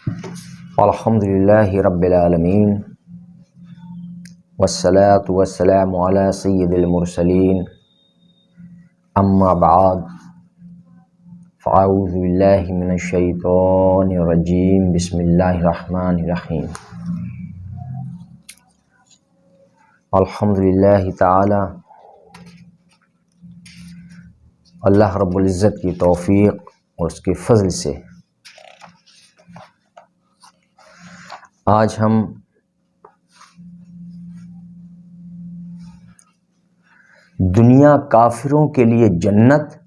الحمدللہ رب العالمین والصلاة والسلام علی سید المرسلین اما بعد فاعوذ باللہ من الشیطان الرجیم بسم اللہ الرحمن الرحیم الحمدللہ تعالی اللہ رب العزت کی توفیق اور اس کے فضل سے آج ہم دنیا کافروں کے لیے جنت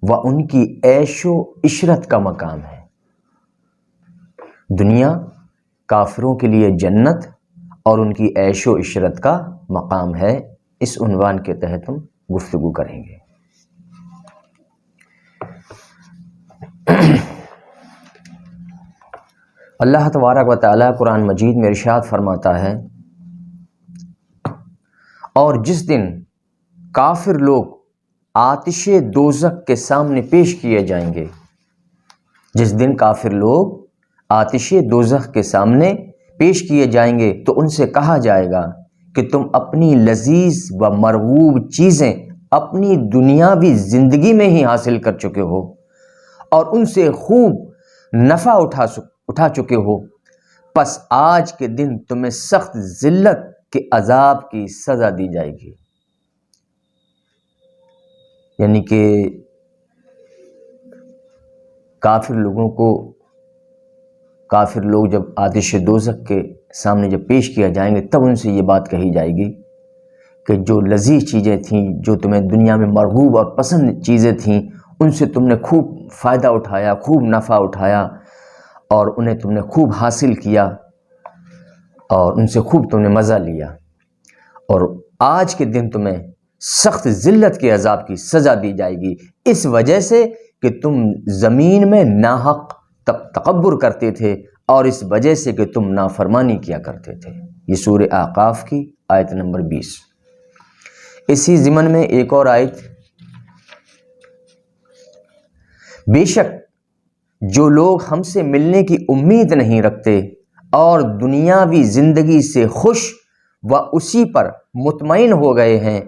و ان کی عیش و عشرت کا مقام ہے۔ دنیا کافروں کے لیے جنت اور ان کی عیش و عشرت کا مقام ہے، اس عنوان کے تحت ہم گفتگو کریں گے۔ اللہ تبارک و تعالی قرآن مجید میں ارشاد فرماتا ہے، اور جس دن کافر لوگ آتش دوزخ کے سامنے پیش کیے جائیں گے، جس دن کافر لوگ آتش دوزخ کے سامنے پیش کیے جائیں گے تو ان سے کہا جائے گا کہ تم اپنی لذیذ و مرغوب چیزیں اپنی دنیاوی زندگی میں ہی حاصل کر چکے ہو اور ان سے خوب نفع اٹھا چکے ہو، پس آج کے دن تمہیں سخت ذلت کے عذاب کی سزا دی جائے گی۔ یعنی کہ کافر لوگ جب آتش دوزخ کے سامنے جب پیش کیا جائیں گے تب ان سے یہ بات کہی جائے گی کہ جو لذیذ چیزیں تھیں، جو تمہیں دنیا میں مرغوب اور پسند چیزیں تھیں، ان سے تم نے خوب فائدہ اٹھایا، خوب نفع اٹھایا اور انہیں تم نے خوب حاصل کیا اور ان سے خوب تم نے مزہ لیا، اور آج کے دن تمہیں سخت ذلت کے عذاب کی سزا دی جائے گی، اس وجہ سے کہ تم زمین میں ناحق تکبر کرتے تھے اور اس وجہ سے کہ تم نافرمانی کیا کرتے تھے۔ یہ سورہ اعقاف کی آیت نمبر 20۔ اسی ضمن میں ایک اور آیت، بے شک جو لوگ ہم سے ملنے کی امید نہیں رکھتے اور دنیاوی زندگی سے خوش و اسی پر مطمئن ہو گئے ہیں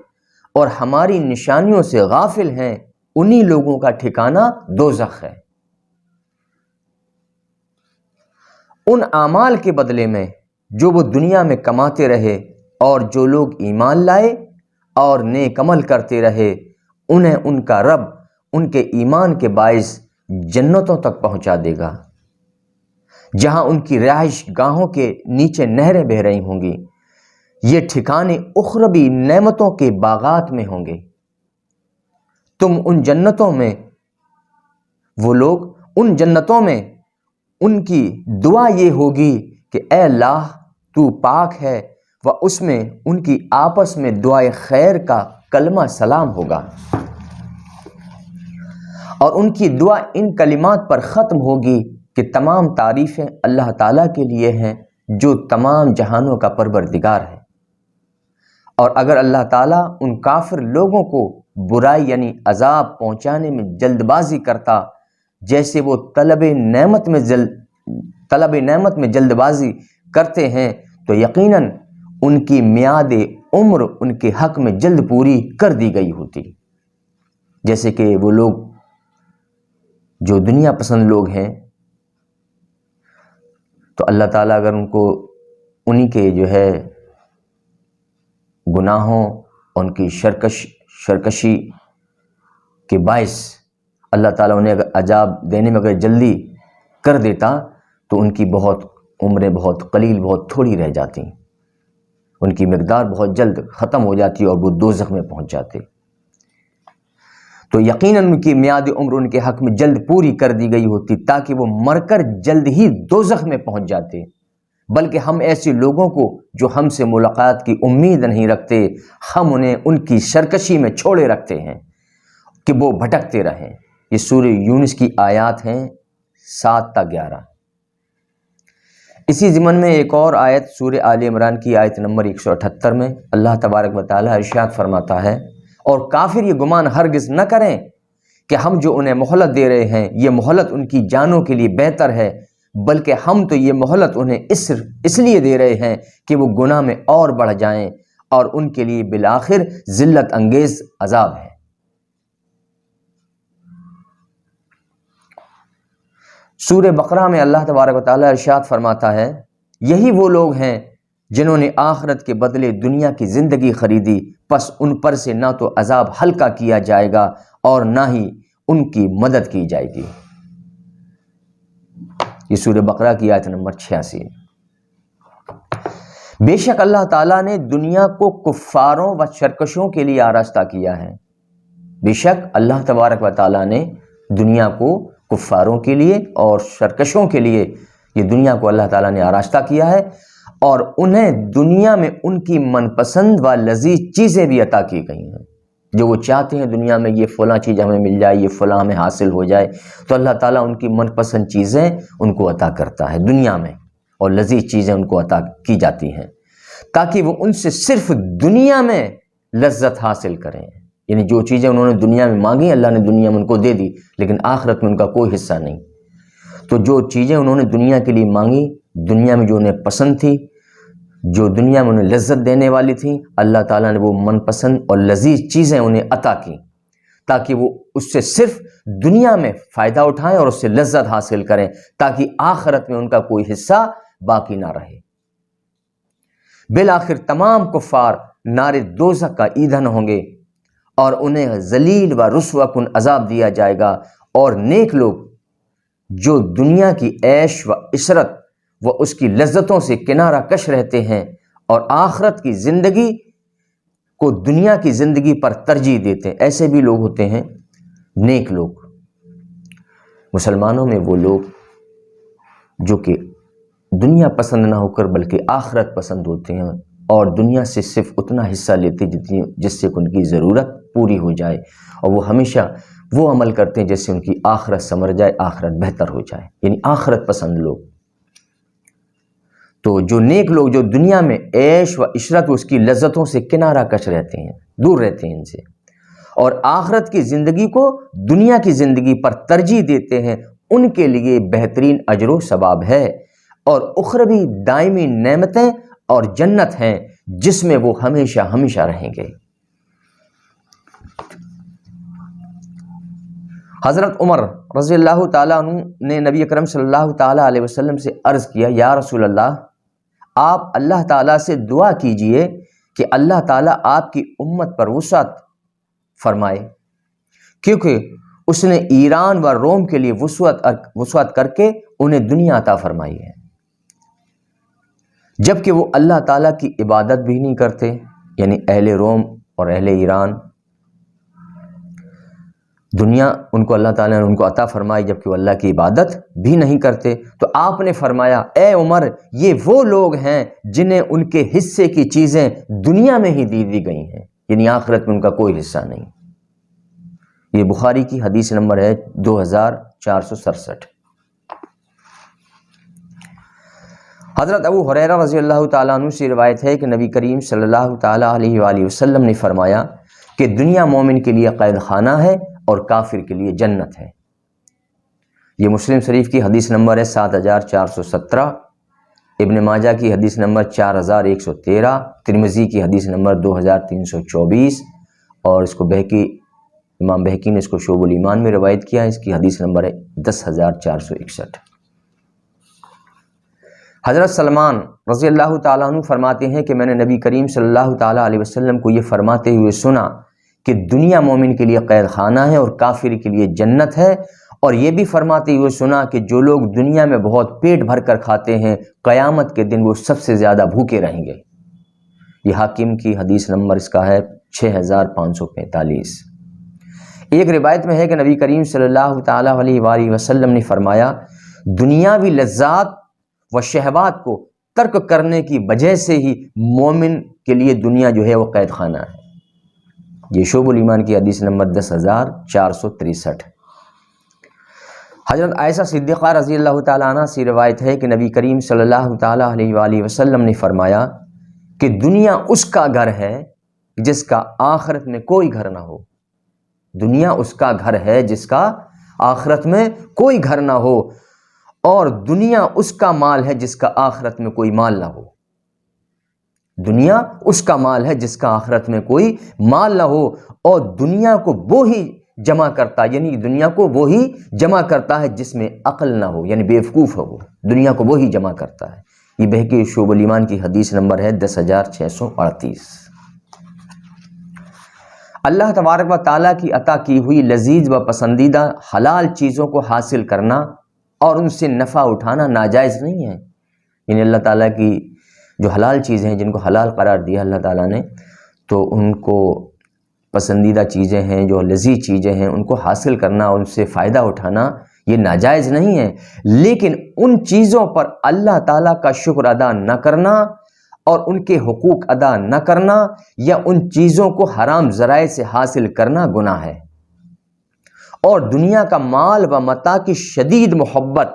اور ہماری نشانیوں سے غافل ہیں، انہی لوگوں کا ٹھکانہ دوزخ ہے۔ ان اعمال کے بدلے میں جو وہ دنیا میں کماتے رہے اور جو لوگ ایمان لائے اور نیک عمل کرتے رہے، انہیں ان کا رب ان کے ایمان کے باعث جنتوں تک پہنچا دے گا، جہاں ان کی رہائش گاہوں کے نیچے نہریں بہہ رہی ہوں گی۔ یہ ٹھکانے اخروی نعمتوں کے باغات میں ہوں گے۔ تم ان جنتوں میں، وہ لوگ ان جنتوں میں، ان کی دعا یہ ہوگی کہ اے اللہ تو پاک ہے، و اس میں ان کی آپس میں دعائے خیر کا کلمہ سلام ہوگا، اور ان کی دعا ان کلمات پر ختم ہوگی کہ تمام تعریفیں اللہ تعالیٰ کے لیے ہیں جو تمام جہانوں کا پروردگار ہے۔ اور اگر اللہ تعالیٰ ان کافر لوگوں کو برائی یعنی عذاب پہنچانے میں جلد بازی کرتا جیسے وہ طلب نعمت میں جلد بازی کرتے ہیں تو یقیناً ان کی میعاد عمر ان کے حق میں جلد پوری کر دی گئی ہوتی۔ جیسے کہ وہ لوگ جو دنیا پسند لوگ ہیں تو اللہ تعالیٰ اگر ان کو انہی کے جو ہے گناہوں، ان کی شرکشی کے باعث اللہ تعالیٰ انہیں اگر عذاب دینے میں اگر جلدی کر دیتا تو ان کی بہت عمریں بہت قلیل، بہت تھوڑی رہ جاتی، ان کی مقدار بہت جلد ختم ہو جاتی اور وہ دوزخ میں پہنچ جاتے۔ تو یقیناً ان کی میعاد عمر ان کے حق میں جلد پوری کر دی گئی ہوتی تاکہ وہ مر کر جلد ہی دوزخ میں پہنچ جاتے، بلکہ ہم ایسے لوگوں کو جو ہم سے ملاقات کی امید نہیں رکھتے، ہم انہیں ان کی سرکشی میں چھوڑے رکھتے ہیں کہ وہ بھٹکتے رہیں۔ یہ سورہ یونس کی آیات ہیں 7 تا 11۔ اسی ضمن میں ایک اور آیت سورہ آل عمران کی آیت نمبر 178 میں اللہ تبارک و تعالی ارشاد فرماتا ہے، اور کافر یہ گمان ہرگز نہ کریں کہ ہم جو انہیں مہلت دے رہے ہیں یہ مہلت ان کی جانوں کے لیے بہتر ہے، بلکہ ہم تو یہ مہلت انہیں اس لیے دے رہے ہیں کہ وہ گناہ میں اور بڑھ جائیں، اور ان کے لیے بالآخر ذلت انگیز عذاب ہے۔ سورہ بقرہ میں اللہ تبارک و تعالیٰ ارشاد فرماتا ہے، یہی وہ لوگ ہیں جنہوں نے آخرت کے بدلے دنیا کی زندگی خریدی، پس ان پر سے نہ تو عذاب ہلکا کیا جائے گا اور نہ ہی ان کی مدد کی جائے گی۔ یہ سورہ بقرہ کی آیت نمبر 86۔ بے شک اللہ تعالیٰ نے دنیا کو کفاروں و سرکشوں کے لیے آراستہ کیا ہے۔ بے شک اللہ تبارک و تعالیٰ نے دنیا کو کفاروں کے لیے اور سرکشوں کے لیے، یہ دنیا کو اللہ تعالیٰ نے آراستہ کیا ہے، اور انہیں دنیا میں ان کی من پسند و لذیذ چیزیں بھی عطا کی گئی ہیں۔ جو وہ چاہتے ہیں دنیا میں یہ فلاں چیز ہمیں مل جائے، یہ فلاں ہمیں حاصل ہو جائے، تو اللہ تعالیٰ ان کی من پسند چیزیں ان کو عطا کرتا ہے دنیا میں، اور لذیذ چیزیں ان کو عطا کی جاتی ہیں تاکہ وہ ان سے صرف دنیا میں لذت حاصل کریں۔ یعنی جو چیزیں انہوں نے دنیا میں مانگی اللہ نے دنیا میں ان کو دے دی، لیکن آخرت میں ان کا کوئی حصہ نہیں۔ تو جو چیزیں انہوں نے دنیا کے لیے مانگی، دنیا میں جو انہیں پسند تھی، جو دنیا میں انہیں لذت دینے والی تھیں، اللہ تعالیٰ نے وہ من پسند اور لذیذ چیزیں انہیں عطا کی تاکہ وہ اس سے صرف دنیا میں فائدہ اٹھائیں اور اس سے لذت حاصل کریں، تاکہ آخرت میں ان کا کوئی حصہ باقی نہ رہے۔ بالآخر تمام کفار نار دوزخ کا ایندھن ہوں گے اور انہیں ذلیل و رسوا کن عذاب دیا جائے گا، اور نیک لوگ جو دنیا کی عیش و عشرت و اس کی لذتوں سے کنارہ کش رہتے ہیں اور آخرت کی زندگی کو دنیا کی زندگی پر ترجیح دیتے ہیں، ایسے بھی لوگ ہوتے ہیں نیک لوگ۔ مسلمانوں میں وہ لوگ جو کہ دنیا پسند نہ ہو کر بلکہ آخرت پسند ہوتے ہیں، اور دنیا سے صرف اتنا حصہ لیتے جس سے ان کی ضرورت پوری ہو جائے، اور وہ ہمیشہ وہ عمل کرتے ہیں جس سے ان کی آخرت سنور جائے، آخرت بہتر ہو جائے، یعنی آخرت پسند لوگ۔ تو جو نیک لوگ جو دنیا میں عیش و عشرت اس کی لذتوں سے کنارہ کش رہتے ہیں، دور رہتے ہیں ان سے، اور آخرت کی زندگی کو دنیا کی زندگی پر ترجیح دیتے ہیں، ان کے لیے بہترین اجر و ثواب ہے، اور اخروی دائمی نعمتیں اور جنت ہیں جس میں وہ ہمیشہ ہمیشہ رہیں گے۔ حضرت عمر رضی اللہ تعالیٰ عنہ نے نبی اکرم صلی اللہ تعالیٰ علیہ وسلم سے عرض کیا، یا رسول اللہ، آپ اللہ تعالیٰ سے دعا کیجئے کہ اللہ تعالیٰ آپ کی امت پر وسعت فرمائے، کیونکہ اس نے ایران و روم کے لیے وسعت کر کے انہیں دنیا عطا فرمائی ہے، جبکہ وہ اللہ تعالیٰ کی عبادت بھی نہیں کرتے، یعنی اہل روم اور اہل ایران، دنیا ان کو اللہ تعالیٰ نے ان کو عطا فرمائی جبکہ وہ اللہ کی عبادت بھی نہیں کرتے۔ تو آپ نے فرمایا، اے عمر، یہ وہ لوگ ہیں جنہیں ان کے حصے کی چیزیں دنیا میں ہی دی گئی ہیں، یعنی آخرت میں ان کا کوئی حصہ نہیں۔ یہ بخاری کی حدیث نمبر ہے 2467۔ حضرت ابو ہریرہ رضی اللہ تعالیٰ عنہ سے روایت ہے کہ نبی کریم صلی اللہ تعالیٰ علیہ وآلہ وسلم نے فرمایا کہ دنیا مومن کے لیے قید خانہ ہے اور کافر کے لیے جنت ہے۔ یہ مسلم شریف کی حدیث نمبر ہے 7417، ابن ماجہ کی حدیث نمبر 4113، ترمذی کی حدیث نمبر 2324، اور اس کو امام بہقی نے اس کو شعب الایمان میں روایت کیا ہے، اس کی حدیث نمبر ہے 10461۔ حضرت سلمان رضی اللہ تعالیٰ عنہ فرماتے ہیں کہ میں نے نبی کریم صلی اللہ تعالیٰ علیہ وسلم کو یہ فرماتے ہوئے سنا کہ دنیا مومن کے لیے قید خانہ ہے اور کافر کے لیے جنت ہے، اور یہ بھی فرماتے ہوئے سنا کہ جو لوگ دنیا میں بہت پیٹ بھر کر کھاتے ہیں، قیامت کے دن وہ سب سے زیادہ بھوکے رہیں گے۔ یہ حاکم کی حدیث نمبر اس کا ہے 6545۔ ایک روایت میں ہے کہ نبی کریم صلی اللہ تعالیٰ علیہ وآلہ وسلم نے فرمایا، دنیاوی لذات و شہوات کو ترک کرنے کی وجہ سے ہی مومن کے لیے دنیا جو ہے وہ قید خانہ ہے۔ یہ شعب الایمان کی حدیث نمبر 10463۔ حضرت عائشہ صدیقہ رضی اللہ تعالیٰ عنہ سے روایت ہے کہ نبی کریم صلی اللہ تعالیٰ علیہ وآلہ وسلم نے فرمایا کہ دنیا اس کا گھر ہے جس کا آخرت میں کوئی گھر نہ ہو۔ دنیا اس کا گھر ہے جس کا آخرت میں کوئی گھر نہ ہو، اور دنیا اس کا مال ہے جس کا آخرت میں کوئی مال نہ ہو۔ دنیا اس کا مال ہے جس کا آخرت میں کوئی مال نہ ہو، اور دنیا کو وہی جمع کرتا ہے، یعنی دنیا کو وہی جمع کرتا ہے جس میں عقل نہ ہو، یعنی بیوقوف ہو، وہ دنیا کو وہی جمع کرتا ہے۔ یہ بہقی شعب الایمان کی حدیث نمبر ہے 10,638۔ اللہ تبارک و تعالیٰ کی عطا کی ہوئی لذیذ و پسندیدہ حلال چیزوں کو حاصل کرنا اور ان سے نفع اٹھانا ناجائز نہیں ہے۔ یعنی اللہ تعالیٰ کی جو حلال چیزیں ہیں، جن کو حلال قرار دیا اللہ تعالیٰ نے، تو ان کو پسندیدہ چیزیں ہیں، جو لذیذ چیزیں ہیں، ان کو حاصل کرنا اور ان سے فائدہ اٹھانا یہ ناجائز نہیں ہے، لیکن ان چیزوں پر اللہ تعالیٰ کا شکر ادا نہ کرنا اور ان کے حقوق ادا نہ کرنا یا ان چیزوں کو حرام ذرائع سے حاصل کرنا گناہ ہے۔ اور دنیا کا مال و متاع کی شدید محبت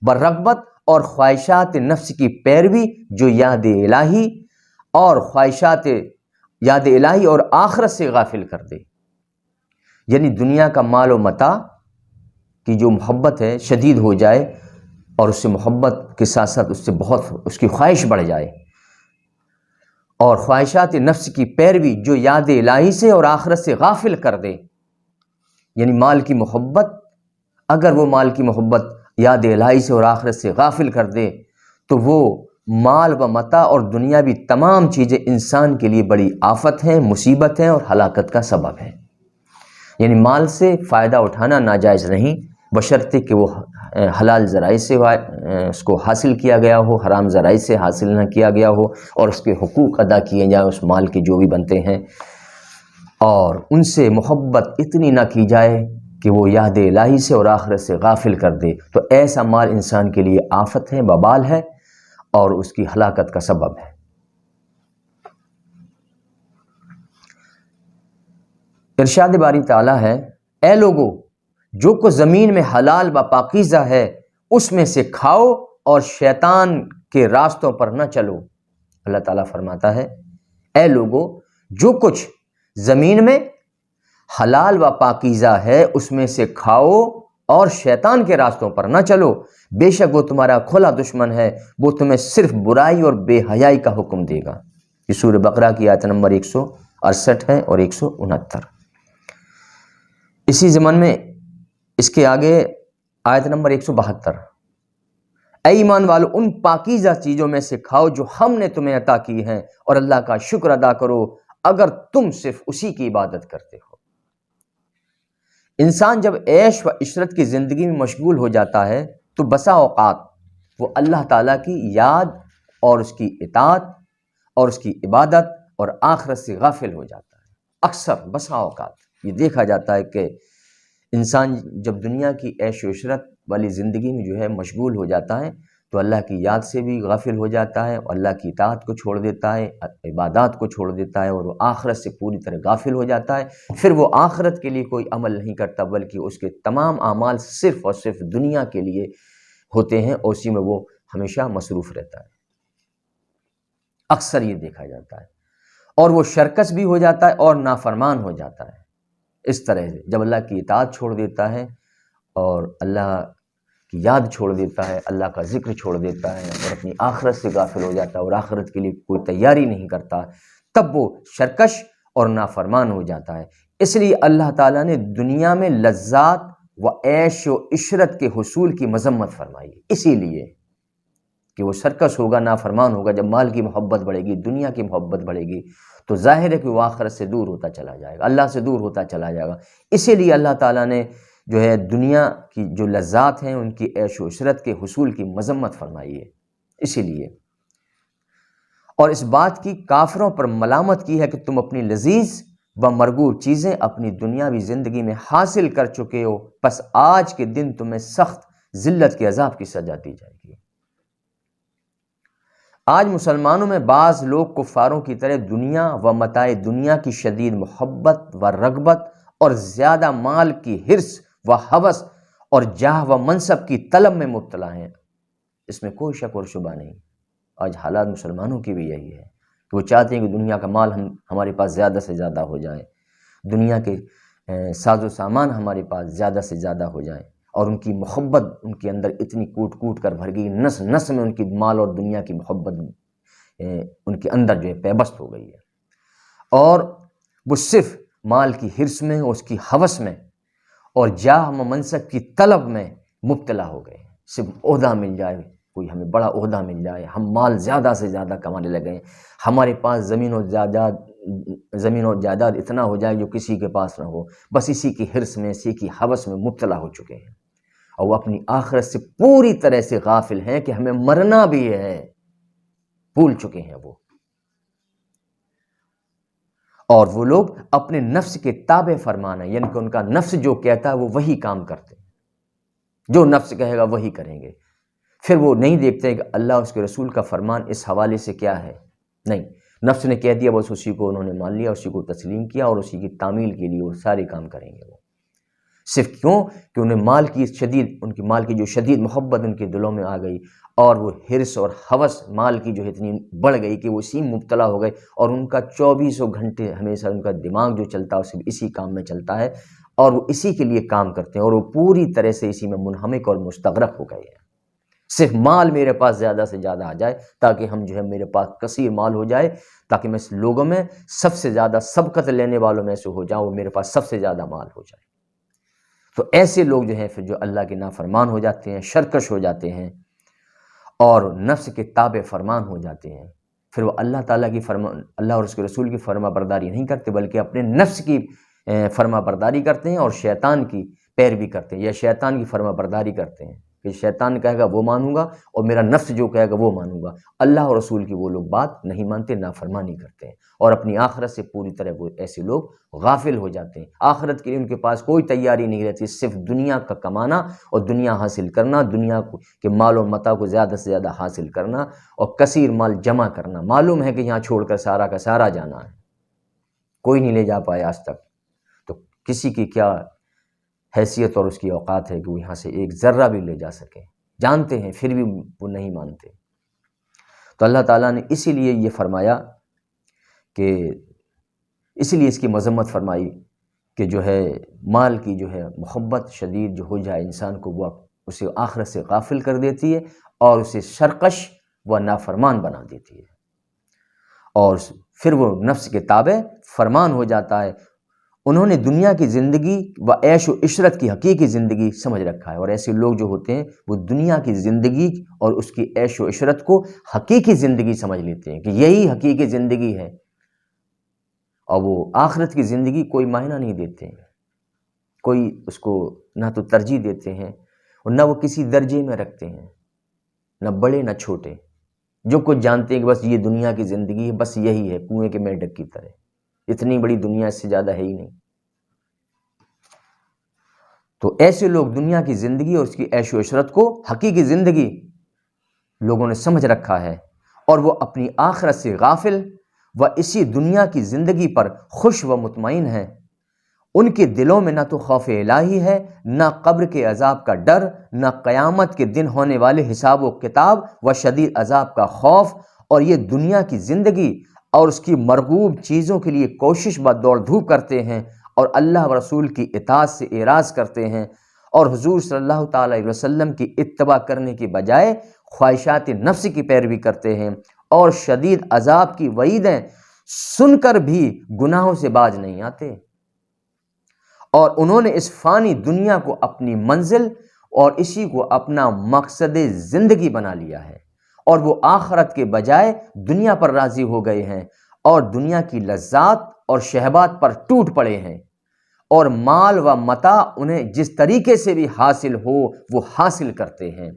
و رغبت اور خواہشات نفس کی پیروی جو یاد الہی اور خواہشات یاد الہی اور آخرت سے غافل کر دے، یعنی دنیا کا مال و متاع کی جو محبت ہے شدید ہو جائے اور اس سے محبت کے ساتھ ساتھ اس سے بہت اس کی خواہش بڑھ جائے، اور خواہشات نفس کی پیروی جو یاد الہی سے اور آخرت سے غافل کر دے، یعنی مال کی محبت، اگر وہ مال کی محبت یاد الہی سے اور آخرت سے غافل کر دے تو وہ مال و متاع اور دنیاوی تمام چیزیں انسان کے لیے بڑی آفت ہیں، مصیبت ہیں اور ہلاکت کا سبب ہے۔ یعنی مال سے فائدہ اٹھانا ناجائز نہیں، بشرطے کہ وہ حلال ذرائع سے اس کو حاصل کیا گیا ہو، حرام ذرائع سے حاصل نہ کیا گیا ہو، اور اس کے حقوق ادا کیے جائیں اس مال کے جو بھی بنتے ہیں، اور ان سے محبت اتنی نہ کی جائے کہ وہ یاد الہی سے اور آخرت سے غافل کر دے، تو ایسا مال انسان کے لیے آفت ہے، وبال ہے اور اس کی ہلاکت کا سبب ہے۔ ارشاد باری تعالیٰ ہے، اے لوگو جو کچھ زمین میں حلال و پاکیزہ ہے اس میں سے کھاؤ اور شیطان کے راستوں پر نہ چلو۔ اللہ تعالیٰ فرماتا ہے، اے لوگو جو کچھ زمین میں حلال و پاکیزہ ہے اس میں سے کھاؤ اور شیطان کے راستوں پر نہ چلو، بے شک وہ تمہارا کھلا دشمن ہے، وہ تمہیں صرف برائی اور بے حیائی کا حکم دے گا۔ یہ سورہ بقرہ کی آیت نمبر 168 ہے اور 169۔ اسی ضمن میں اس کے آگے آیت نمبر 172، اے ایمان والو ان پاکیزہ چیزوں میں سے کھاؤ جو ہم نے تمہیں عطا کی ہیں، اور اللہ کا شکر ادا کرو اگر تم صرف اسی کی عبادت کرتے ہو۔ انسان جب عیش و عشرت کی زندگی میں مشغول ہو جاتا ہے تو بسا اوقات وہ اللہ تعالیٰ کی یاد اور اس کی اطاعت اور اس کی عبادت اور آخرت سے غافل ہو جاتا ہے۔ اکثر بسا اوقات یہ دیکھا جاتا ہے کہ انسان جب دنیا کی عیش و عشرت والی زندگی میں جو ہے مشغول ہو جاتا ہے تو اللہ کی یاد سے بھی غافل ہو جاتا ہے، اور اللہ کی اطاعت کو چھوڑ دیتا ہے، عبادات کو چھوڑ دیتا ہے، اور وہ آخرت سے پوری طرح غافل ہو جاتا ہے۔ پھر وہ آخرت کے لیے کوئی عمل نہیں کرتا، بلکہ اس کے تمام اعمال صرف اور صرف دنیا کے لیے ہوتے ہیں، اور اسی میں وہ ہمیشہ مصروف رہتا ہے۔ اکثر یہ دیکھا جاتا ہے، اور وہ شرکس بھی ہو جاتا ہے اور نافرمان ہو جاتا ہے۔ اس طرح سے جب اللہ کی اطاعت چھوڑ دیتا ہے اور اللہ کی یاد چھوڑ دیتا ہے، اللہ کا ذکر چھوڑ دیتا ہے، اور اپنی آخرت سے غافل ہو جاتا ہے اور آخرت کے لیے کوئی تیاری نہیں کرتا، تب وہ سرکش اور نافرمان ہو جاتا ہے۔ اس لیے اللہ تعالیٰ نے دنیا میں لذات و عیش و عشرت کے حصول کی مذمت فرمائی، اسی لیے کہ وہ سرکش ہوگا، نافرمان ہوگا۔ جب مال کی محبت بڑھے گی، دنیا کی محبت بڑھے گی، تو ظاہر ہے کہ وہ آخرت سے دور ہوتا چلا جائے گا، اللہ سے دور ہوتا چلا جائے گا۔ اسی لیے اللہ تعالیٰ نے جو ہے دنیا کی جو لذات ہیں ان کی عیش و عشرت کے حصول کی مذمت فرمائی ہے، اسی لیے، اور اس بات کی کافروں پر ملامت کی ہے کہ تم اپنی لذیذ و مرغوب چیزیں اپنی دنیاوی زندگی میں حاصل کر چکے ہو، پس آج کے دن تمہیں سخت ذلت کے عذاب کی سزا دی جائے گی۔ آج مسلمانوں میں بعض لوگ کفاروں کی طرح دنیا و متاع دنیا کی شدید محبت و رغبت اور زیادہ مال کی حرص و ہوس اور جاہ و منصب کی طلب میں مبتلا ہیں، اس میں کوئی شک اور شبہ نہیں۔ آج حالات مسلمانوں کی بھی یہی ہے کہ وہ چاہتے ہیں کہ دنیا کا مال ہمارے پاس زیادہ سے زیادہ ہو جائے، دنیا کے ساز و سامان ہمارے پاس زیادہ سے زیادہ ہو جائیں، اور ان کی محبت ان کے اندر اتنی کوٹ کوٹ کر بھر گئی، نس نس میں ان کی مال اور دنیا کی محبت ان کے اندر جو ہے پیبست ہو گئی ہے، اور وہ صرف مال کی حرص میں، اس کی ہوس میں اور جاہ و منصب کی طلب میں مبتلا ہو گئے۔ صرف عہدہ مل جائے، کوئی ہمیں بڑا عہدہ مل جائے، ہم مال زیادہ سے زیادہ کمانے لگے ہیں، ہمارے پاس زمین و جائیداد اتنا ہو جائے جو کسی کے پاس نہ ہو، بس اسی کی حرص میں، اسی کی ہوس میں مبتلا ہو چکے ہیں، اور وہ اپنی آخرت سے پوری طرح سے غافل ہیں کہ ہمیں مرنا بھی ہے، بھول چکے ہیں وہ۔ اور وہ لوگ اپنے نفس کے تابع فرمانا، یعنی کہ ان کا نفس جو کہتا ہے وہ وہی کام کرتے ہیں، جو نفس کہے گا وہی کریں گے۔ پھر وہ نہیں دیکھتے کہ اللہ اس کے رسول کا فرمان اس حوالے سے کیا ہے، نہیں، نفس نے کہہ دیا، بس اسی کو انہوں نے مان لیا، اسی کو تسلیم کیا، اور اسی کی تعمیل کے لیے وہ سارے کام کریں گے وہ، صرف کیوں کہ انہیں مال کی ان کی مال کی جو شدید محبت ان کے دلوں میں آ گئی، اور وہ حرص اور ہوس مال کی جو اتنی بڑھ گئی کہ وہ اسی میں مبتلا ہو گئے، اور ان کا 24 گھنٹے ہمیشہ ان کا دماغ جو چلتا ہے صرف اسی کام میں چلتا ہے، اور وہ اسی کے لیے کام کرتے ہیں، اور وہ پوری طرح سے اسی میں منہمک اور مستغرق ہو گئے ہیں۔ صرف مال میرے پاس زیادہ سے زیادہ آ جائے، تاکہ ہم جو ہے میرے پاس کثیر مال ہو جائے، تاکہ میں اس لوگوں میں سب سے زیادہ سبقت لینے والوں میں سے ہو جاؤں، وہ میرے پاس سب سے زیادہ مال ہو جائے۔ تو ایسے لوگ جو ہیں پھر جو اللہ کے نافرمان ہو جاتے ہیں، شرکش ہو جاتے ہیں، اور نفس کے تابع فرمان ہو جاتے ہیں، پھر وہ اللہ تعالیٰ کی اللہ اور اس کے رسول کی فرما برداری نہیں کرتے، بلکہ اپنے نفس کی فرما برداری کرتے ہیں، اور شیطان کی پیروی کرتے ہیں، یا شیطان کی فرما برداری کرتے ہیں کہ شیطان کہے گا وہ مانوں گا، اور میرا نفس جو کہے گا وہ مانوں گا۔ اللہ اور رسول کی وہ لوگ بات نہیں مانتے، نافرمانی کرتے ہیں، اور اپنی آخرت سے پوری طرح وہ ایسے لوگ غافل ہو جاتے ہیں۔ آخرت کے لیے ان کے پاس کوئی تیاری نہیں رہتی، صرف دنیا کا کمانا اور دنیا حاصل کرنا، دنیا کے مال و متاع کو زیادہ سے زیادہ حاصل کرنا، اور کثیر مال جمع کرنا۔ معلوم ہے کہ یہاں چھوڑ کر سارا کا سارا جانا ہے، کوئی نہیں لے جا پایا آج تک، تو کسی کی کیا حیثیت اور اس کی اوقات ہے کہ وہ یہاں سے ایک ذرہ بھی لے جا سکے، جانتے ہیں پھر بھی وہ نہیں مانتے۔ تو اللہ تعالیٰ نے اسی لیے یہ فرمایا کہ اسی لیے اس کی مذمت فرمائی کہ جو ہے مال کی جو ہے محبت شدید جو ہو جائے انسان کو، وہ اسے آخرت سے غافل کر دیتی ہے، اور اسے سرکش و نافرمان بنا دیتی ہے، اور پھر وہ نفس کے تابع فرمان ہو جاتا ہے۔ انہوں نے دنیا کی زندگی و عیش و عشرت کی حقیقی زندگی سمجھ رکھا ہے، اور ایسے لوگ جو ہوتے ہیں وہ دنیا کی زندگی اور اس کی عیش و عشرت کو حقیقی زندگی سمجھ لیتے ہیں کہ یہی حقیقی زندگی ہے، اور وہ آخرت کی زندگی کوئی معنی نہیں دیتے ہیں، کوئی اس کو نہ تو ترجیح دیتے ہیں، اور نہ وہ کسی درجے میں رکھتے ہیں، نہ بڑے نہ چھوٹے، جو کچھ جانتے ہیں کہ بس یہ دنیا کی زندگی ہے، بس یہی ہے، کنویں کے میںڈک کی طرح، اتنی بڑی دنیا اس سے زیادہ ہے ہی نہیں۔ تو ایسے لوگ دنیا کی زندگی اور اس کی عیش و عشرت کو حقیقی زندگی لوگوں نے سمجھ رکھا ہے، اور وہ اپنی آخرت سے غافل و اسی دنیا کی زندگی پر خوش و مطمئن ہیں۔ ان کے دلوں میں نہ تو خوف الہی ہے، نہ قبر کے عذاب کا ڈر، نہ قیامت کے دن ہونے والے حساب و کتاب و شدید عذاب کا خوف، اور یہ دنیا کی زندگی اور اس کی مرغوب چیزوں کے لیے کوشش و دوڑ دھوپ کرتے ہیں، اور اللہ و رسول کی اطاعت سے اعراض کرتے ہیں، اور حضور صلی اللہ تعالی علیہ وسلم کی اتباع کرنے کی بجائے خواہشات نفس کی پیروی کرتے ہیں، اور شدید عذاب کی وعیدیں سن کر بھی گناہوں سے باز نہیں آتے، اور انہوں نے اس فانی دنیا کو اپنی منزل اور اسی کو اپنا مقصد زندگی بنا لیا ہے، اور وہ آخرت کے بجائے دنیا پر راضی ہو گئے ہیں، اور دنیا کی لذات اور شہوات پر ٹوٹ پڑے ہیں، اور مال و متاع انہیں جس طریقے سے بھی حاصل ہو وہ حاصل کرتے ہیں،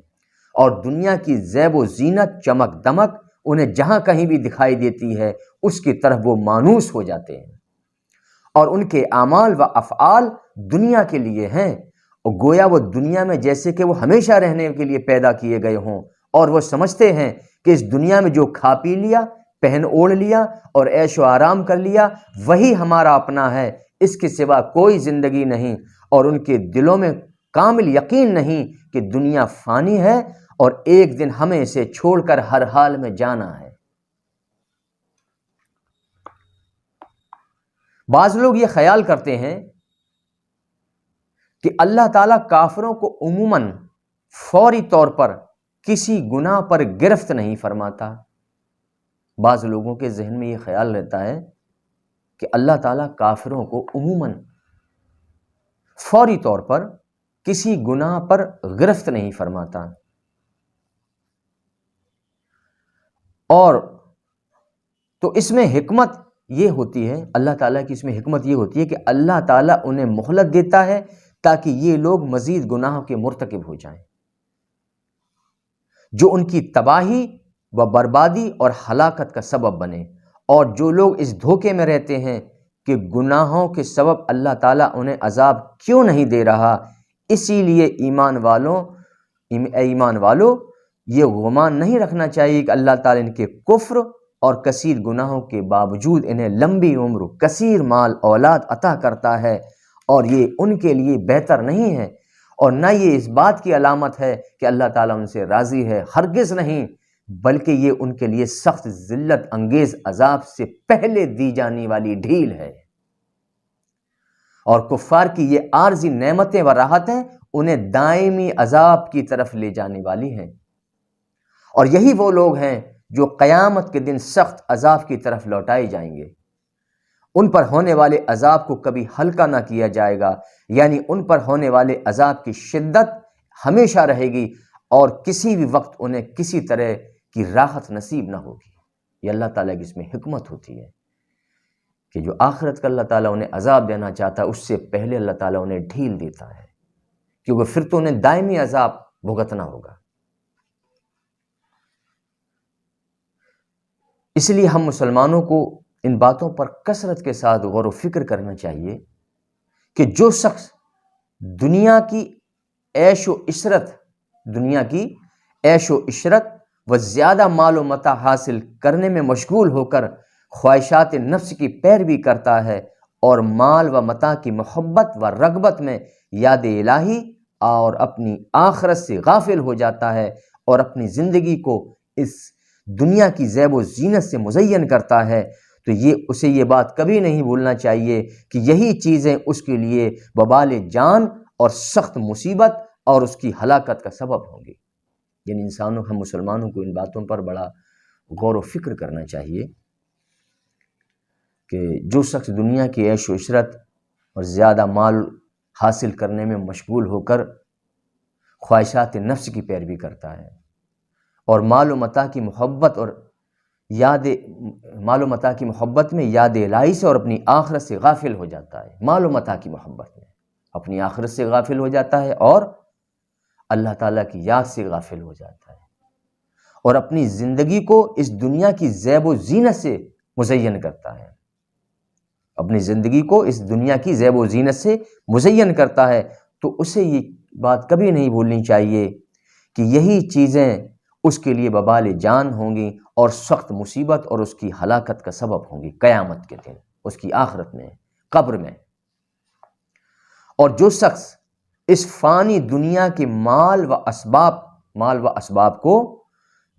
اور دنیا کی زیب و زینت چمک دمک انہیں جہاں کہیں بھی دکھائی دیتی ہے اس کی طرف وہ مانوس ہو جاتے ہیں، اور ان کے اعمال و افعال دنیا کے لیے ہیں، اور گویا وہ دنیا میں جیسے کہ وہ ہمیشہ رہنے کے لیے پیدا کیے گئے ہوں، اور وہ سمجھتے ہیں کہ اس دنیا میں جو کھا پی لیا، پہن اوڑھ لیا اور عیش و آرام کر لیا وہی ہمارا اپنا ہے، اس کے سوا کوئی زندگی نہیں، اور ان کے دلوں میں کامل یقین نہیں کہ دنیا فانی ہے اور ایک دن ہمیں اسے چھوڑ کر ہر حال میں جانا ہے۔ بعض لوگ یہ خیال کرتے ہیں کہ اللہ تعالیٰ کافروں کو عموماً فوری طور پر کسی گناہ پر گرفت نہیں فرماتا۔ بعض لوگوں کے ذہن میں یہ خیال رہتا ہے کہ اللہ تعالیٰ کافروں کو عموماً فوری طور پر کسی گناہ پر گرفت نہیں فرماتا، اور تو اس میں حکمت یہ ہوتی ہے، اللہ تعالیٰ کی اس میں حکمت یہ ہوتی ہے کہ اللہ تعالیٰ انہیں مہلت دیتا ہے تاکہ یہ لوگ مزید گناہوں کے مرتکب ہو جائیں، جو ان کی تباہی و بربادی اور ہلاکت کا سبب بنے۔ اور جو لوگ اس دھوکے میں رہتے ہیں کہ گناہوں کے سبب اللہ تعالیٰ انہیں عذاب کیوں نہیں دے رہا، اسی لیے ایمان والو یہ گمان نہیں رکھنا چاہیے کہ اللہ تعالیٰ ان کے کفر اور کثیر گناہوں کے باوجود انہیں لمبی عمر، کثیر مال اولاد عطا کرتا ہے، اور یہ ان کے لیے بہتر نہیں ہے، اور نہ یہ اس بات کی علامت ہے کہ اللہ تعالیٰ ان سے راضی ہے، ہرگز نہیں، بلکہ یہ ان کے لیے سخت ذلت انگیز عذاب سے پہلے دی جانے والی ڈھیل ہے۔ اور کفار کی یہ عارضی نعمتیں و راحتیں انہیں دائمی عذاب کی طرف لے جانے والی ہیں، اور یہی وہ لوگ ہیں جو قیامت کے دن سخت عذاب کی طرف لوٹائے جائیں گے۔ ان پر ہونے والے عذاب کو کبھی ہلکا نہ کیا جائے گا، یعنی ان پر ہونے والے عذاب کی شدت ہمیشہ رہے گی، اور کسی بھی وقت انہیں کسی طرح کی راحت نصیب نہ ہوگی۔ یہ اللہ تعالیٰ کی اس میں حکمت ہوتی ہے کہ جو آخرت کا اللہ تعالیٰ انہیں عذاب دینا چاہتا ہے، اس سے پہلے اللہ تعالیٰ انہیں ڈھیل دیتا ہے، کیونکہ پھر تو انہیں دائمی عذاب بھگتنا ہوگا۔ اس لیے ہم مسلمانوں کو ان باتوں پر کثرت کے ساتھ غور و فکر کرنا چاہیے کہ جو شخص دنیا کی عیش و عشرت و زیادہ مال و متاع حاصل کرنے میں مشغول ہو کر خواہشات نفس کی پیروی کرتا ہے، اور مال و متاع کی محبت و رغبت میں یاد الہی اور اپنی آخرت سے غافل ہو جاتا ہے، اور اپنی زندگی کو اس دنیا کی زیب و زینت سے مزین کرتا ہے، تو اسے یہ بات کبھی نہیں بھولنا چاہیے کہ یہی چیزیں اس کے لیے وبال جان اور سخت مصیبت اور اس کی ہلاکت کا سبب ہوں گی۔ یعنی ہم مسلمانوں کو ان باتوں پر بڑا غور و فکر کرنا چاہیے کہ جو شخص دنیا کی عیش و عشرت اور زیادہ مال حاصل کرنے میں مشغول ہو کر خواہشات نفس کی پیروی کرتا ہے، اور مال و متاع کی محبت میں یاد الہی سے اور اپنی آخرت سے غافل ہو جاتا ہے، مال و متاع کی محبت میں اپنی آخرت سے غافل ہو جاتا ہے، اور اللہ تعالیٰ کی یاد سے غافل ہو جاتا ہے، اور اپنی زندگی کو اس دنیا کی زیب و زینت سے مزین کرتا ہے، اپنی زندگی کو اس دنیا کی زیب و زینت سے مزین کرتا ہے۔ تو اسے یہ بات کبھی نہیں بھولنی چاہیے کہ یہی چیزیں اس کے لیے وبال جان ہوں گی، اور سخت مصیبت اور اس کی ہلاکت کا سبب ہوں گی قیامت کے دن، اس کی آخرت میں، قبر میں۔ اور جو شخص اس فانی دنیا کے مال و اسباب کو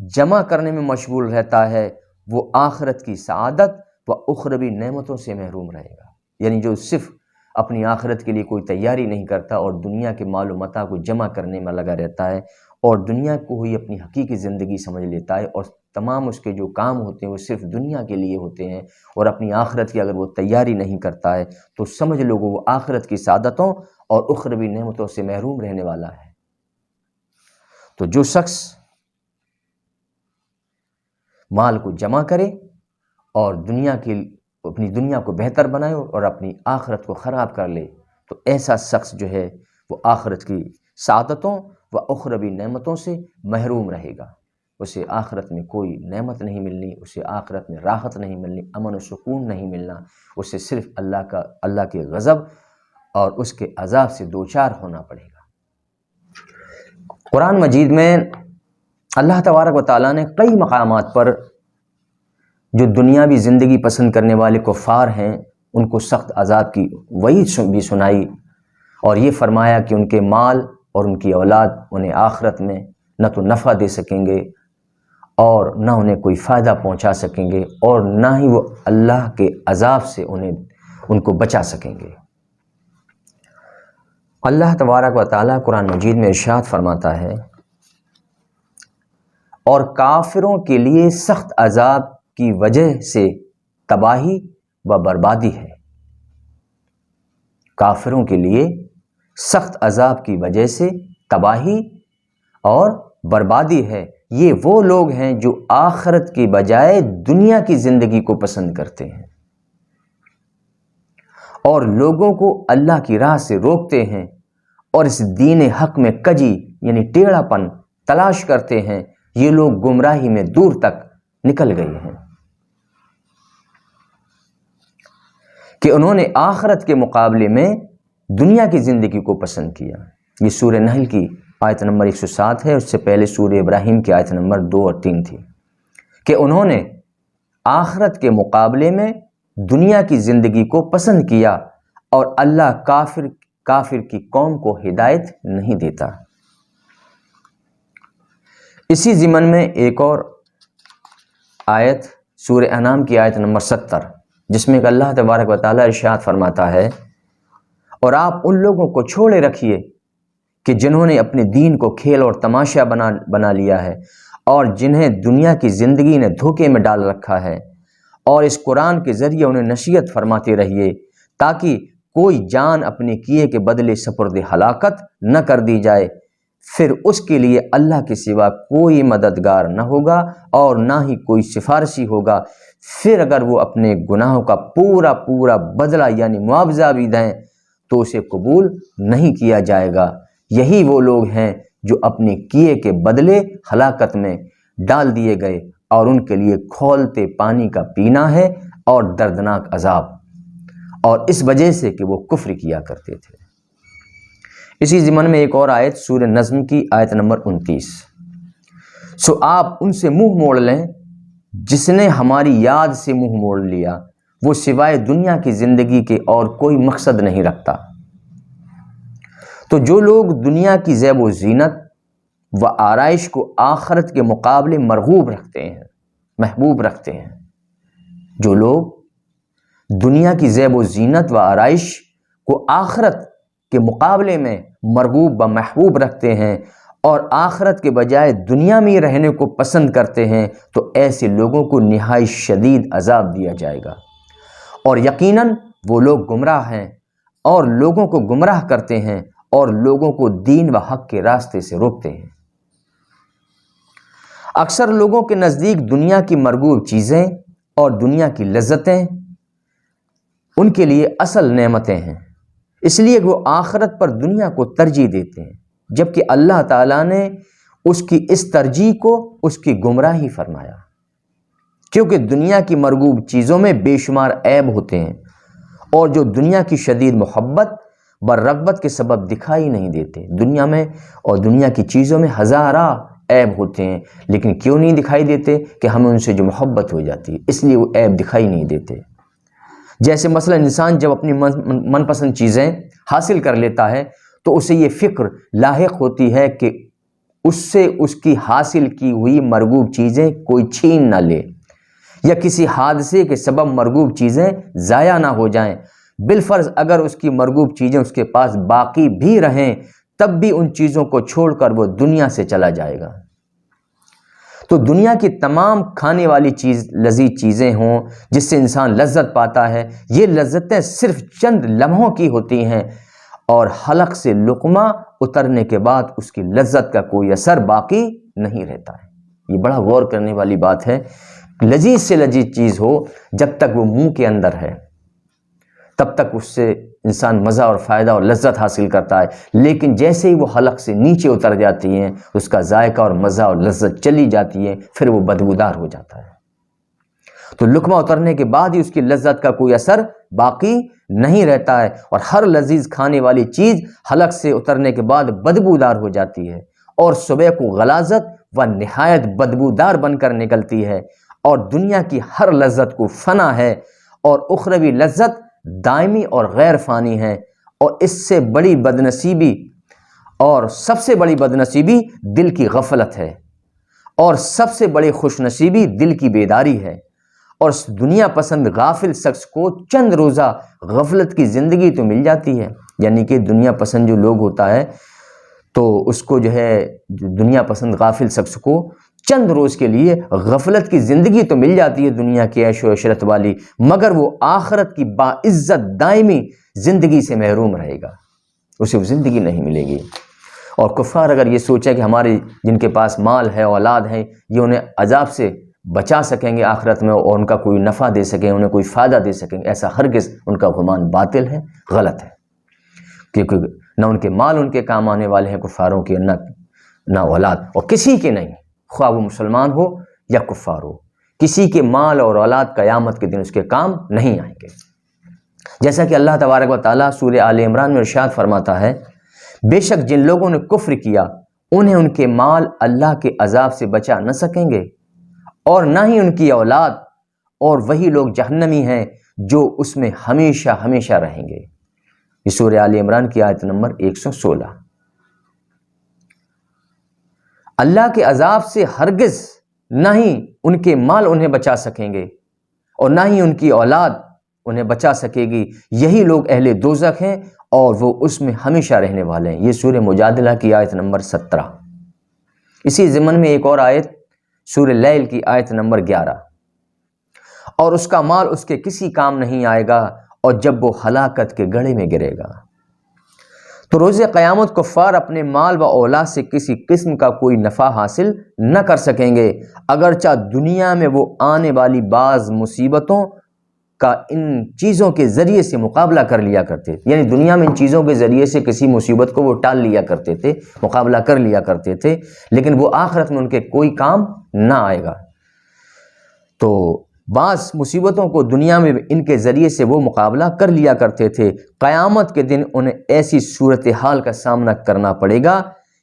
جمع کرنے میں مشغول رہتا ہے، وہ آخرت کی سعادت و اخروی نعمتوں سے محروم رہے گا۔ یعنی جو صرف اپنی آخرت کے لیے کوئی تیاری نہیں کرتا اور دنیا کے مال و متاع کو جمع کرنے میں لگا رہتا ہے، اور دنیا کو ہی اپنی حقیقی زندگی سمجھ لیتا ہے، اور تمام اس کے جو کام ہوتے ہیں وہ صرف دنیا کے لیے ہوتے ہیں، اور اپنی آخرت کی اگر وہ تیاری نہیں کرتا ہے تو سمجھ لو وہ آخرت کی سعادتوں اور اخروی نعمتوں سے محروم رہنے والا ہے۔ تو جو شخص مال کو جمع کرے اور اپنی دنیا کو بہتر بنائے اور اپنی آخرت کو خراب کر لے، تو ایسا شخص جو ہے وہ آخرت کی سعادتوں و اخروی نعمتوں سے محروم رہے گا۔ اسے آخرت میں کوئی نعمت نہیں ملنی، اسے آخرت میں راحت نہیں ملنی، امن و سکون نہیں ملنا، اسے صرف اللہ کے غضب اور اس کے عذاب سے دوچار ہونا پڑے گا۔ قرآن مجید میں اللہ تبارک و تعالیٰ نے کئی مقامات پر جو دنیاوی زندگی پسند کرنے والے کفار ہیں ان کو سخت عذاب کی وعید بھی سنائی، اور یہ فرمایا کہ ان کے مال اور ان کی اولاد انہیں آخرت میں نہ تو نفع دے سکیں گے اور نہ انہیں کوئی فائدہ پہنچا سکیں گے، اور نہ ہی وہ اللہ کے عذاب سے ان کو بچا سکیں گے۔ اللہ تبارک و تعالیٰ قرآن مجید میں ارشاد فرماتا ہے، اور کافروں کے لیے سخت عذاب کی وجہ سے تباہی و بربادی ہے۔ کافروں کے لیے سخت عذاب کی وجہ سے تباہی اور بربادی ہے۔ یہ وہ لوگ ہیں جو آخرت کے بجائے دنیا کی زندگی کو پسند کرتے ہیں اور لوگوں کو اللہ کی راہ سے روکتے ہیں اور اس دین حق میں کجی یعنی ٹیڑھا پن تلاش کرتے ہیں۔ یہ لوگ گمراہی میں دور تک نکل گئے ہیں کہ انہوں نے آخرت کے مقابلے میں دنیا کی زندگی کو پسند کیا۔ یہ سورہ نحل کی آیت نمبر 107 ہے، اس سے پہلے سورہ ابراہیم کی آیت نمبر 2 اور 3 تھی کہ انہوں نے آخرت کے مقابلے میں دنیا کی زندگی کو پسند کیا اور اللہ کافر کی قوم کو ہدایت نہیں دیتا۔ اسی ضمن میں ایک اور آیت سورہ انعام کی آیت نمبر 70، جس میں کہ اللہ تبارک و تعالیٰ ارشاد فرماتا ہے، اور آپ ان لوگوں کو چھوڑے رکھیے کہ جنہوں نے اپنے دین کو کھیل اور تماشا بنا لیا ہے اور جنہیں دنیا کی زندگی نے دھوکے میں ڈال رکھا ہے، اور اس قرآن کے ذریعے انہیں نصیحت فرماتے رہیے تاکہ کوئی جان اپنے کیے کے بدلے سپرد ہلاکت نہ کر دی جائے، پھر اس کے لیے اللہ کے سوا کوئی مددگار نہ ہوگا اور نہ ہی کوئی سفارشی ہوگا۔ پھر اگر وہ اپنے گناہوں کا پورا بدلہ یعنی معاوضہ بھی دیں تو اسے قبول نہیں کیا جائے گا۔ یہی وہ لوگ ہیں جو اپنے کیے کے بدلے ہلاکت میں ڈال دیے گئے اور ان کے لیے کھولتے پانی کا پینا ہے اور دردناک عذاب، اور اس وجہ سے کہ وہ کفر کیا کرتے تھے۔ اسی ضمن میں ایک اور آیت سورہ نظم کی آیت نمبر 29، سو آپ ان سے منہ موڑ لیں جس نے ہماری یاد سے منہ موڑ لیا، وہ سوائے دنیا کی زندگی کے اور کوئی مقصد نہیں رکھتا۔ تو جو لوگ دنیا کی زیب و زینت و آرائش کو آخرت کے مقابلے محبوب رکھتے ہیں، جو لوگ دنیا کی زیب و زینت و آرائش کو آخرت کے مقابلے میں مرغوب و محبوب رکھتے ہیں اور آخرت کے بجائے دنیا میں رہنے کو پسند کرتے ہیں، تو ایسے لوگوں کو نہایت شدید عذاب دیا جائے گا، اور یقیناً وہ لوگ گمراہ ہیں اور لوگوں کو گمراہ کرتے ہیں اور لوگوں کو دین و حق کے راستے سے روکتے ہیں۔ اکثر لوگوں کے نزدیک دنیا کی مرغوب چیزیں اور دنیا کی لذتیں ان کے لیے اصل نعمتیں ہیں، اس لیے وہ آخرت پر دنیا کو ترجیح دیتے ہیں، جبکہ اللہ تعالیٰ نے اس کی اس ترجیح کو اس کی گمراہی فرمایا، کیونکہ دنیا کی مرغوب چیزوں میں بے شمار عیب ہوتے ہیں اور جو دنیا کی شدید محبت و رغبت کے سبب دکھائی نہیں دیتے۔ دنیا میں اور دنیا کی چیزوں میں ہزارہ عیب ہوتے ہیں، لیکن کیوں نہیں دکھائی دیتے؟ کہ ہمیں ان سے جو محبت ہو جاتی ہے اس لیے وہ عیب دکھائی نہیں دیتے۔ جیسے مثلا انسان جب اپنی من پسند چیزیں حاصل کر لیتا ہے تو اسے یہ فکر لاحق ہوتی ہے کہ اس سے اس کی حاصل کی ہوئی مرغوب چیزیں کوئی چھین نہ لے، یا کسی حادثے کے سبب مرغوب چیزیں ضائع نہ ہو جائیں۔ بالفرض اگر اس کی مرغوب چیزیں اس کے پاس باقی بھی رہیں تب بھی ان چیزوں کو چھوڑ کر وہ دنیا سے چلا جائے گا۔ تو دنیا کی تمام کھانے والی لذیذ چیزیں ہوں جس سے انسان لذت پاتا ہے، یہ لذتیں صرف چند لمحوں کی ہوتی ہیں اور حلق سے لقمہ اترنے کے بعد اس کی لذت کا کوئی اثر باقی نہیں رہتا ہے۔ یہ بڑا غور کرنے والی بات ہے۔ لذیذ سے لذیذ چیز ہو، جب تک وہ منہ کے اندر ہے تب تک اس سے انسان مزہ اور فائدہ اور لذت حاصل کرتا ہے، لیکن جیسے ہی وہ حلق سے نیچے اتر جاتی ہیں اس کا ذائقہ اور مزہ اور لذت چلی جاتی ہے، پھر وہ بدبودار ہو جاتا ہے۔ تو لقمہ اترنے کے بعد ہی اس کی لذت کا کوئی اثر باقی نہیں رہتا ہے، اور ہر لذیذ کھانے والی چیز حلق سے اترنے کے بعد بدبودار ہو جاتی ہے اور صبح کو غلاظت و نہایت بدبودار بن کر نکلتی ہے، اور دنیا کی ہر لذت کو فنا ہے اور اخروی لذت دائمی اور غیر فانی ہے، اور اس سے بڑی بدنصیبی اور سب سے بڑی بدنصیبی دل کی غفلت ہے، اور سب سے بڑی خوش نصیبی دل کی بیداری ہے۔ اور اس دنیا پسند غافل شخص کو چند روزہ غفلت کی زندگی تو مل جاتی ہے، یعنی کہ دنیا پسند جو لوگ ہوتا ہے تو اس کو جو ہے دنیا پسند غافل شخص کو چند روز کے لیے غفلت کی زندگی تو مل جاتی ہے دنیا کی عیش و عشرت والی، مگر وہ آخرت کی باعزت دائمی زندگی سے محروم رہے گا، اسے وہ زندگی نہیں ملے گی۔ اور کفار اگر یہ سوچے کہ ہمارے جن کے پاس مال ہے اولاد ہے یہ انہیں عذاب سے بچا سکیں گے آخرت میں اور ان کا کوئی نفع دے سکیں، انہیں کوئی فائدہ دے سکیں گے، ایسا ہرگز ان کا گمان باطل ہے، غلط ہے، کیونکہ نہ ان کے مال ان کے کام آنے والے ہیں کفاروں کے، نہ اولاد، اور کسی کے نہیں، خواہ وہ مسلمان ہو یا کفار ہو، کسی کے مال اور اولاد قیامت کے دن اس کے کام نہیں آئیں گے۔ جیسا کہ اللہ تبارک و تعالیٰ سورہ آل عمران میں ارشاد فرماتا ہے، بے شک جن لوگوں نے کفر کیا انہیں ان کے مال اللہ کے عذاب سے بچا نہ سکیں گے اور نہ ہی ان کی اولاد، اور وہی لوگ جہنمی ہیں جو اس میں ہمیشہ ہمیشہ رہیں گے۔ یہ سورہ آل عمران کی آیت نمبر 116۔ اللہ کے عذاب سے ہرگز نہ ہی ان کے مال انہیں بچا سکیں گے اور نہ ہی ان کی اولاد انہیں بچا سکے گی، یہی لوگ اہل دوزخ ہیں اور وہ اس میں ہمیشہ رہنے والے ہیں۔ یہ سورہ مجادلہ کی آیت نمبر 17۔ اسی ضمن میں ایک اور آیت سورہ لیل کی آیت نمبر 11، اور اس کا مال اس کے کسی کام نہیں آئے گا اور جب وہ ہلاکت کے گڑھے میں گرے گا۔ تو روز قیامت کفار اپنے مال و اولاد سے کسی قسم کا کوئی نفع حاصل نہ کر سکیں گے، اگرچہ دنیا میں وہ آنے والی بعض مصیبتوں کا ان چیزوں کے ذریعے سے مقابلہ کر لیا کرتے تھے، یعنی دنیا میں ان چیزوں کے ذریعے سے کسی مصیبت کو وہ ٹال لیا کرتے تھے، مقابلہ کر لیا کرتے تھے، لیکن وہ آخرت میں ان کے کوئی کام نہ آئے گا۔ تو بعض مصیبتوں کو دنیا میں ان کے ذریعے سے وہ مقابلہ کر لیا کرتے تھے، قیامت کے دن انہیں ایسی صورتحال کا سامنا کرنا پڑے گا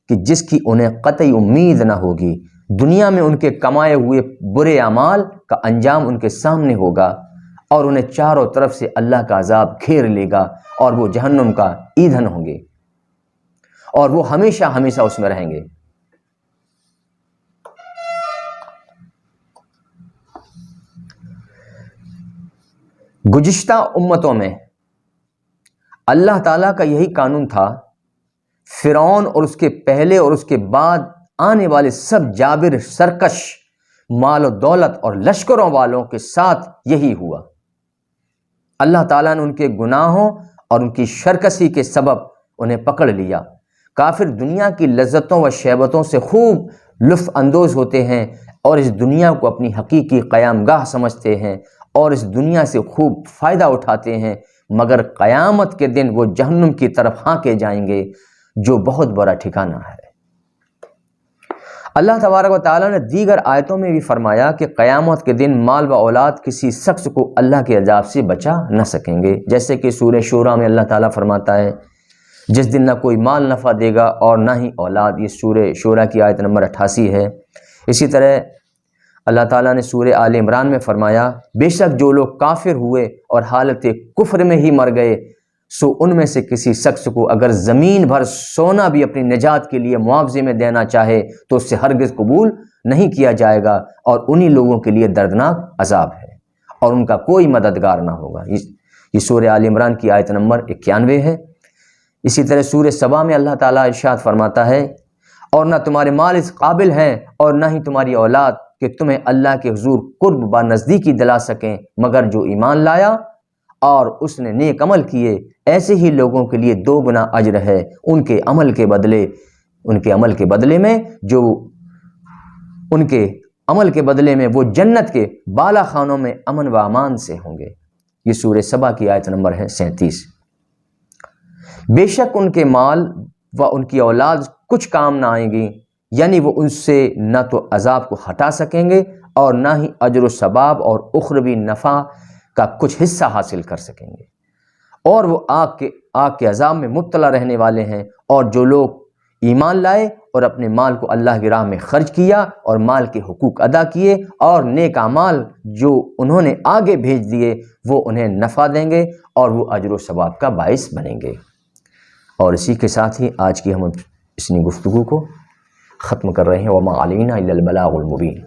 کہ جس کی انہیں قطعی امید نہ ہوگی۔ دنیا میں ان کے کمائے ہوئے برے اعمال کا انجام ان کے سامنے ہوگا اور انہیں چاروں طرف سے اللہ کا عذاب گھیر لے گا اور وہ جہنم کا ایندھن ہوں گے اور وہ ہمیشہ ہمیشہ اس میں رہیں گے۔ گزشتہ امتوں میں اللہ تعالیٰ کا یہی قانون تھا، فرعون اور اس کے پہلے اور اس کے بعد آنے والے سب جابر سرکش مال و دولت اور لشکروں والوں کے ساتھ یہی ہوا۔ اللہ تعالیٰ نے ان کے گناہوں اور ان کی شرکسی کے سبب انہیں پکڑ لیا۔ کافر دنیا کی لذتوں و شہوتوں سے خوب لطف اندوز ہوتے ہیں اور اس دنیا کو اپنی حقیقی قیام گاہ سمجھتے ہیں اور اس دنیا سے خوب فائدہ اٹھاتے ہیں، مگر قیامت کے دن وہ جہنم کی طرف ہانکے جائیں گے جو بہت بڑا ٹھکانہ ہے۔ اللہ تبارک و تعالیٰ نے دیگر آیتوں میں بھی فرمایا کہ قیامت کے دن مال و اولاد کسی شخص کو اللہ کے عذاب سے بچا نہ سکیں گے، جیسے کہ سورہ شورى میں اللہ تعالیٰ فرماتا ہے جس دن نہ کوئی مال نفع دے گا اور نہ ہی اولاد۔ یہ سورہ شورى کی آیت نمبر 88 ہے۔ اسی طرح اللہ تعالیٰ نے سورہ آل عمران میں فرمایا، بے شک جو لوگ کافر ہوئے اور حالت کفر میں ہی مر گئے سو ان میں سے کسی شخص کو اگر زمین بھر سونا بھی اپنی نجات کے لیے معاوضے میں دینا چاہے تو اس سے ہرگز قبول نہیں کیا جائے گا اور انہی لوگوں کے لیے دردناک عذاب ہے اور ان کا کوئی مددگار نہ ہوگا۔ یہ سورہ آل عمران کی آیت نمبر 91 ہے۔ اسی طرح سورہ سبا میں اللہ تعالیٰ ارشاد فرماتا ہے، اور نہ تمہارے مال اس قابل ہیں اور نہ ہی تمہاری اولاد کہ تمہیں اللہ کے حضور قرب با نزدیکی دلا سکیں، مگر جو ایمان لایا اور اس نے نیک عمل کیے ایسے ہی لوگوں کے لیے 2 گنا اجر ہے ان کے عمل کے بدلے میں وہ جنت کے بالا خانوں میں امن و امان سے ہوں گے۔ یہ سورہ سبا کی آیت نمبر ہے 37۔ بے شک ان کے مال و ان کی اولاد کچھ کام نہ آئیں گی، یعنی وہ ان سے نہ تو عذاب کو ہٹا سکیں گے اور نہ ہی اجر و ثواب اور اخروی نفع کا کچھ حصہ حاصل کر سکیں گے، اور وہ آگ کے عذاب میں مبتلا رہنے والے ہیں۔ اور جو لوگ ایمان لائے اور اپنے مال کو اللہ کی راہ میں خرچ کیا اور مال کے حقوق ادا کیے اور نیک اعمال جو انہوں نے آگے بھیج دیے وہ انہیں نفع دیں گے اور وہ اجر و ثواب کا باعث بنیں گے۔ اور اسی کے ساتھ ہی آج کی ہم اپنی گفتگو کو ختم کر رہے ہیں۔ وما علینا الا البلاغ المبین۔